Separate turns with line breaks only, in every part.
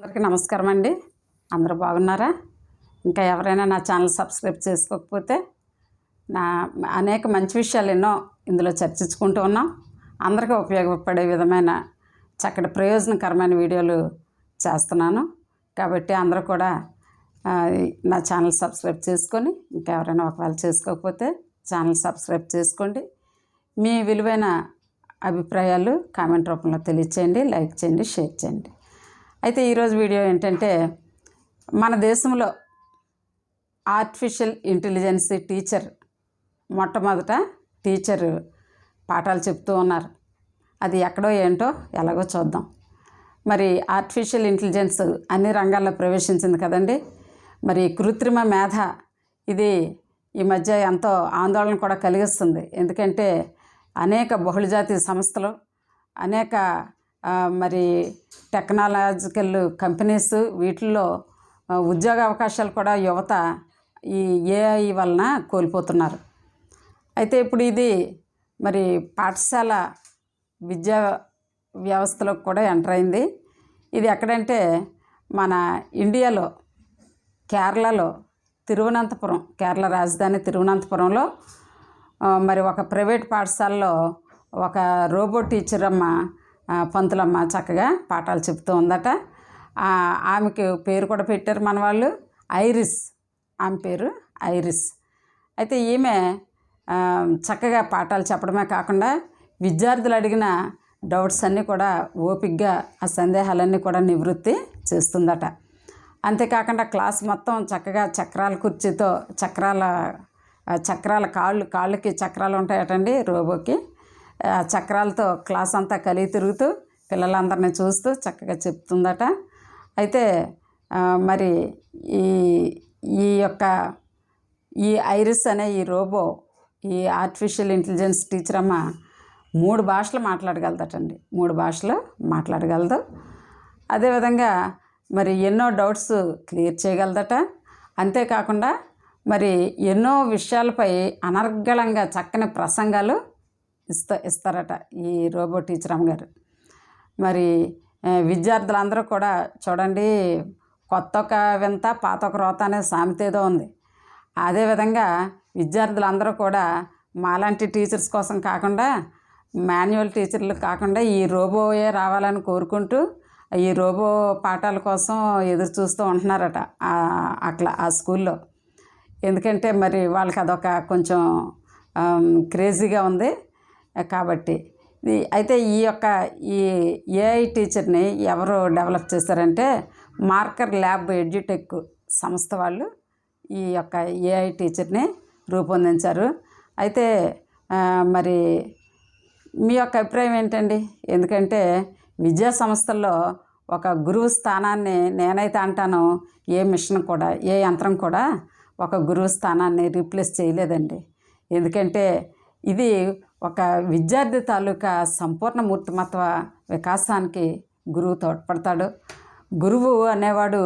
అందరికీ నమస్కారం అండి. అందరూ బాగున్నారా? ఇంకా ఎవరైనా నా ఛానల్ సబ్స్క్రైబ్ చేసుకోకపోతే అనేక మంచి విషయాలు ఎన్నో ఇందులో చర్చించుకుంటూ ఉన్నాం. అందరికీ ఉపయోగపడే విధమైన చక్కటి ప్రయోజనకరమైన వీడియోలు చేస్తున్నాను. కాబట్టి అందరూ కూడా నా ఛానల్ సబ్స్క్రైబ్ చేసుకొని, ఇంకా ఎవరైనా ఒకవేళ చేసుకోకపోతే ఛానల్ సబ్స్క్రైబ్ చేసుకోండి. మీ విలువైన అభిప్రాయాలు కామెంట్ రూపంలో తెలియచేయండి, లైక్ చేయండి, షేర్ చేయండి. అయితే ఈరోజు వీడియో ఏంటంటే, మన దేశంలో ఆర్టిఫిషియల్ ఇంటెలిజెన్స్ టీచర్ మొట్టమొదట టీచర్ పాఠాలు చెప్తూ ఉన్నారు. అది ఎక్కడో ఏంటో ఎలాగో చూద్దాం. మరి ఆర్టిఫిషియల్ ఇంటెలిజెన్స్ అన్ని రంగాల్లో ప్రవేశించింది కదండి. మరి కృత్రిమ మేధ ఇది ఈ మధ్య ఎంతో ఆందోళన కూడా కలిగిస్తుంది. ఎందుకంటే అనేక బహుళజాతి సంస్థలు, అనేక మరి టెక్నాలజికల్ కంపెనీస్, వీటిల్లో ఉద్యోగ అవకాశాలు కూడా యువత ఈ ఏఐ వలన కోల్పోతున్నారు. అయితే ఇప్పుడు ఇది మరి పాఠశాల విద్యా వ్యవస్థలోకి కూడా ఎంటర్ అయింది. ఇది ఎక్కడంటే మన ఇండియాలో కేరళలో తిరువనంతపురం, కేరళ రాజధాని తిరువనంతపురంలో మరి ఒక ప్రైవేట్ పాఠశాలలో ఒక రోబో టీచర్ అమ్మ, పంతులమ్మ చక్కగా పాఠాలు చెప్తూ ఉందట. ఆమెకి పేరు కూడా పెట్టారు మన వాళ్ళు, ఐరిస్. ఆమె పేరు ఐరిస్. అయితే ఈమె చక్కగా పాఠాలు చెప్పడమే కాకుండా విద్యార్థులు అడిగిన డౌట్స్ అన్నీ కూడా ఓపికగా ఆ సందేహాలన్నీ కూడా నివృత్తి చేస్తుందట. అంతేకాకుండా క్లాస్ మొత్తం చక్కగా చక్రాల కుర్చీతో, చక్రాల కాళ్ళకి చక్రాలు ఉంటాయటండి రోబోకి. చక్రాలతో క్లాస్ అంతా కలిగి తిరుగుతూ పిల్లలందరినీ చూస్తూ చక్కగా చెప్తుందట. అయితే మరి ఈ ఐరిస్ అనే ఈ రోబో, ఈ ఆర్టిఫిషియల్ ఇంటెలిజెన్స్ టీచర్ అమ్మ 3 భాషలు మాట్లాడగలదటండి. 3 భాషలు మాట్లాడగలదు. అదేవిధంగా మరి ఎన్నో డౌట్స్ క్లియర్ చేయగలదట. అంతేకాకుండా మరి ఎన్నో విషయాలపై అనర్గళంగా చక్కని ప్రసంగాలు ఇస్తారట ఈ రోబో టీచర్ అమ్మగారు. మరి విద్యార్థులందరూ కూడా చూడండి, కొత్త ఒక వింత పాత ఒక రోత అనే సామెత ఏదో ఉంది. అదేవిధంగా విద్యార్థులందరూ కూడా మాలాంటి టీచర్స్ కోసం కాకుండా, మాన్యువల్ టీచర్లు కాకుండా ఈ రోబోయే రావాలని కోరుకుంటూ ఈ రోబో పాఠాల కోసం ఎదురు చూస్తూ ఉంటున్నారట ఆ స్కూల్లో. ఎందుకంటే మరి వాళ్ళకి అదొక కొంచెం క్రేజీగా ఉంది కాబట్టి. అయితే ఈ ఏఐ టీచర్ని ఎవరు డెవలప్ చేశారంటే, మార్కర్ ల్యాబ్ ఎడ్యుటెక్ సంస్థ వాళ్ళు ఈ యొక్క ఏఐ టీచర్ని రూపొందించారు. అయితే మరి మీ యొక్క అభిప్రాయం ఏంటండి? ఎందుకంటే విద్యా సంస్థల్లో ఒక గురువు స్థానాన్ని నేనైతే అంటాను, ఏ మిషన్ కూడా, ఏ యంత్రం కూడా ఒక గురువు స్థానాన్ని రీప్లేస్ చేయలేదండి. ఎందుకంటే ఇది ఒక విద్యార్థి తాలూకా సంపూర్ణ మూర్తిమత్వ వికాసానికి గురువు తోడ్పడతాడు. గురువు అనేవాడు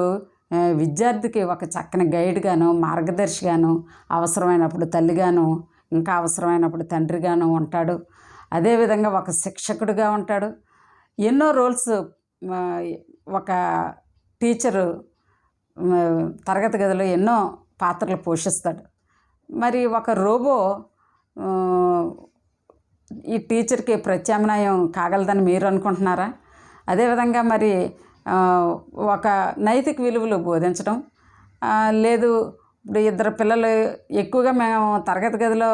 విద్యార్థికి ఒక చక్కని గైడ్గాను, మార్గదర్శిగాను, అవసరమైనప్పుడు తల్లిగాను, ఇంకా అవసరమైనప్పుడు తండ్రిగాను ఉంటాడు. అదేవిధంగా ఒక శిక్షకుడిగా ఉంటాడు. ఎన్నో రోల్స్ ఒక టీచరు తరగతి గదిలో ఎన్నో పాత్రలు పోషిస్తాడు. మరి ఒక రోబో ఈ టీచర్కి ప్రత్యామ్నాయం కాగలదని మీరు అనుకుంటున్నారా? అదేవిధంగా మరి ఒక నైతిక విలువలు బోధించడం లేదు. ఇప్పుడు 2 పిల్లలు ఎక్కువగా మేము తరగతి గదిలో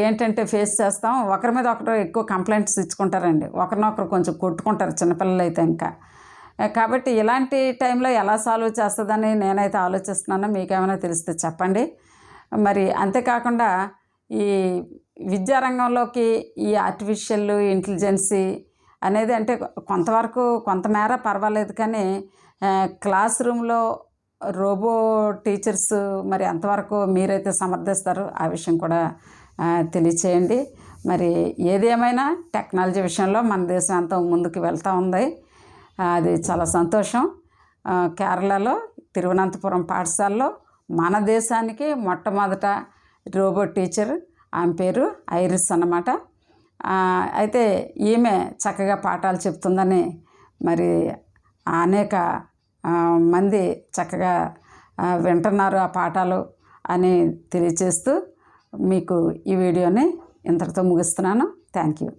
ఏంటంటే ఫేస్ చేస్తాం, ఒకరి మీద ఒకరు ఎక్కువ కంప్లైంట్స్ ఇచ్చుకుంటారండి, ఒకరినొకరు కొంచెం కొట్టుకుంటారు చిన్నపిల్లలు అయితే. ఇంకా కాబట్టి ఇలాంటి టైంలో ఎలా సాల్వ్ చేస్తుందని నేనైతే ఆలోచిస్తున్నాను. మీకేమైనా తెలిస్తే చెప్పండి. మరి అంతేకాకుండా ఈ విద్యారంగంలోకి ఈ ఆర్టిఫిషియల్ ఇంటెలిజెన్సీ అనేది అంటే కొంతవరకు కొంతమేర పర్వాలేదు, కానీ క్లాస్ రూమ్లో రోబో టీచర్స్ మరి ఎంతవరకు మీరైతే సమర్థిస్తారు, ఆ విషయం కూడా తెలియచేయండి. మరి ఏదేమైనా టెక్నాలజీ విషయంలో మన దేశం ఎంతో ముందుకు వెళ్తూ ఉంది. అది చాలా సంతోషం. కేరళలో తిరువనంతపురం పాఠశాలలో మన దేశానికి మొట్టమొదట రోబో టీచర్, ఆమె పేరు ఐరిస్ అన్నమాట. అయితే ఈమె చక్కగా పాఠాలు చెప్తుందని మరి అనేక మంది చక్కగా వింటున్నారు ఆ పాఠాలు అని తెలియచేస్తూ మీకు ఈ వీడియోని ఇంతటితో ముగిస్తున్నాను. Thank you.